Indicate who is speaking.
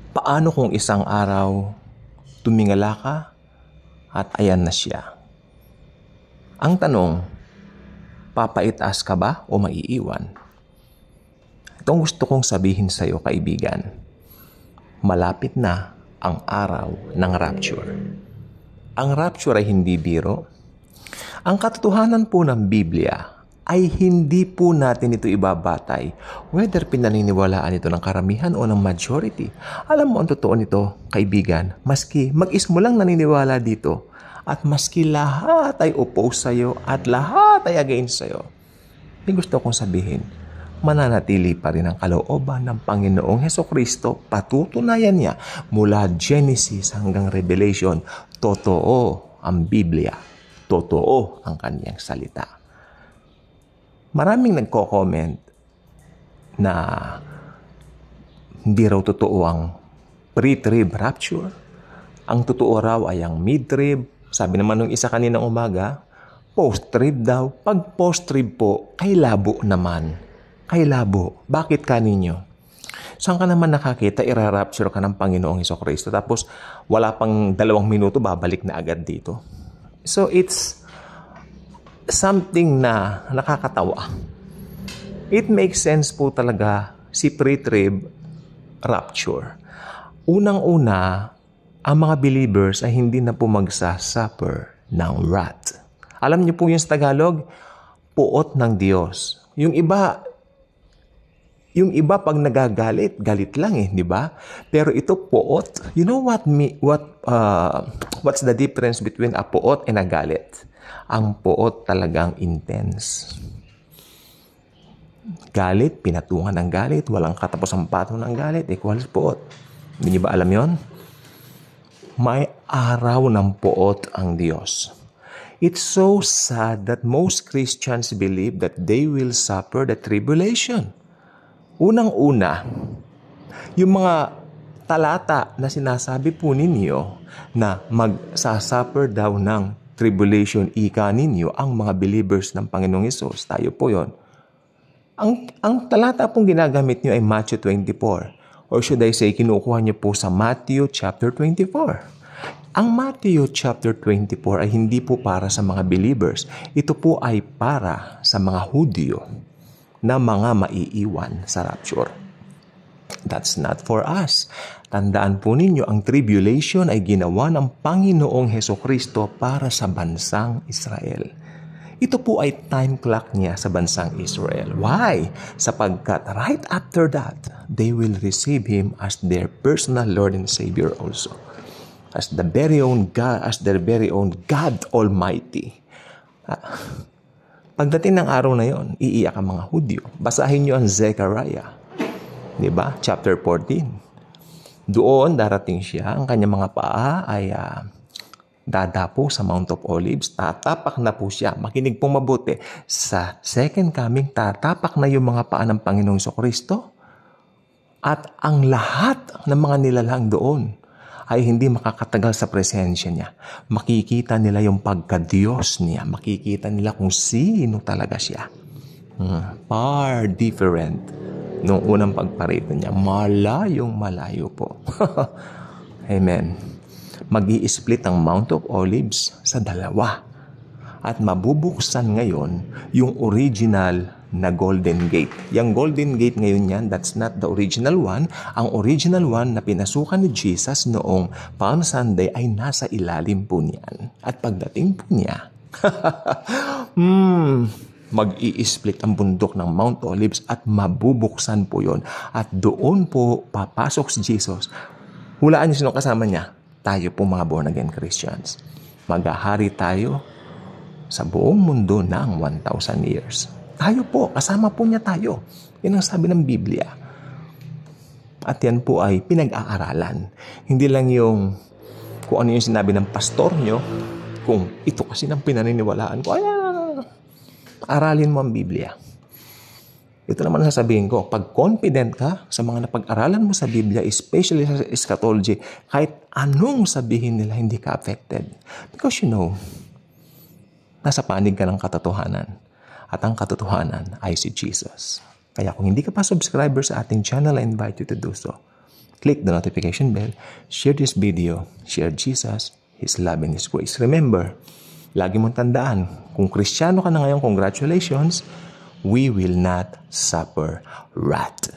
Speaker 1: Paano kung isang araw tumingala ka at ayan na siya? Ang tanong, papaitas ka ba o maiiwan? Itong gusto kong sabihin sa iyo, kaibigan. Malapit na ang araw ng rapture. Ang rapture ay hindi biro. Ang katotohanan po ng Biblia ay hindi po natin ito ibabatay whether pinaniniwalaan ito ng karamihan o ng majority. Alam mo ang totoo nito, kaibigan, maski mag-is mo lang naniniwala dito at maski lahat ay oppose sa'yo at lahat ay against sa'yo, may gusto kong sabihin, mananatili pa rin ang kalooban ng Panginoong Hesukristo. Patutunayan niya mula Genesis hanggang Revelation. Totoo ang Biblia. Totoo ang kanyang salita. Maraming nagko-comment na hindi raw totoo ang pre-trib rapture. Ang totoo raw ay ang mid-trib. Sabi naman nung isa kaninang umaga, post-trib daw. Pag post-trib po, kay labo naman. Kay labo. Bakit kaninyo? Saan ka naman nakakita, ira-rapture ka ng Panginoong Hesukristo tapos wala pang 2 minuto, babalik na agad dito. So it's something na nakakatawa. It makes sense po talaga si pre-trib rapture. Unang-una, ang mga believers ay hindi na po magsasuffer ng wrath. Alam niyo po yung sa Tagalog, puot ng Diyos. Yung iba pag nagagalit, galit lang di ba? Pero ito puot. You know what's the difference between a puot and a galit? Ang puot talagang intense. Galit, pinatungan ng galit, walang katapos ang patong ng galit, equals puot. Hindi niyo ba alam yon? May araw ng puot ang Diyos. It's so sad that most Christians believe that they will suffer the tribulation. Unang-una, yung mga talata na sinasabi po ninyo na magsasuffer daw ng tribulation ika ninyo ang mga believers ng Panginoong Hesus. Tayo po yon. Ang talata pong ginagamit nyo ay Matthew 24. Or should I say, kinukuha nyo po sa Matthew chapter 24. Ang Matthew chapter 24 ay hindi po para sa mga believers. Ito po ay para sa mga Hudyo na mga maiiwan sa rapture. That's not for us. Tandaan po ninyo, ang tribulation ay ginawa ng Panginoong Hesukristo para sa bansang Israel. Ito po ay time clock niya sa bansang Israel. Why? Sapagkat right after that, they will receive Him as their personal Lord and Savior also. As their very own God Almighty. Pagdating ng araw na yon, iiyak ang mga Hudyo. Basahin nyo ang Zechariah. Diba? Chapter 14. Doon darating siya, ang kanyang mga paa ay dadapo sa Mount of Olives. Tatapak na po siya. Makinig pong mabuti. Sa second coming, tatapak na yung mga paa ng Panginoong Jesucristo. At ang lahat ng mga nilalang doon ay hindi makakatagal sa presensya niya. Makikita nila yung pagka-Diyos niya. Makikita nila kung sino talaga siya. Far different nung unang pagparito niya. Malayo po. Amen. Mag-i-split ang Mount of Olives sa 2. At mabubuksan ngayon yung original na Golden Gate. Yung Golden Gate ngayon yan, that's not the original one. Ang original one na pinasukan ni Jesus noong Palm Sunday ay nasa ilalim po niyan. At pagdating po niya, mag-i-split ang bundok ng Mount Olives at mabubuksan po yon. At doon po papasok si Jesus. Hulaan niyo sino kasama niya. Tayo po mga born-again Christians. Maghahari tayo sa buong mundo ng 1,000 years. Tayo po, kasama po niya tayo. Yan ang sabi ng Biblia. At yan po ay pinag-aaralan. Hindi lang yung kung ano yung sinabi ng pastor nyo, kung ito kasi ng pinaniniwalaan ko, aralin mo ang Biblia. Ito naman sasabihin ko, pag confident ka sa mga napag-aralan mo sa Biblia, especially sa eschatology, kahit anong sabihin nila, hindi ka affected. Because nasa panig ka ng katotohanan. At ang katotohanan ay si Jesus. Kaya kung hindi ka pa subscriber sa ating channel, I invite you to do so. Click the notification bell, share this video, share Jesus, His love and His grace. Remember, lagi mong tandaan, kung Kristiyano ka na ngayon, congratulations, we will not suffer wrath.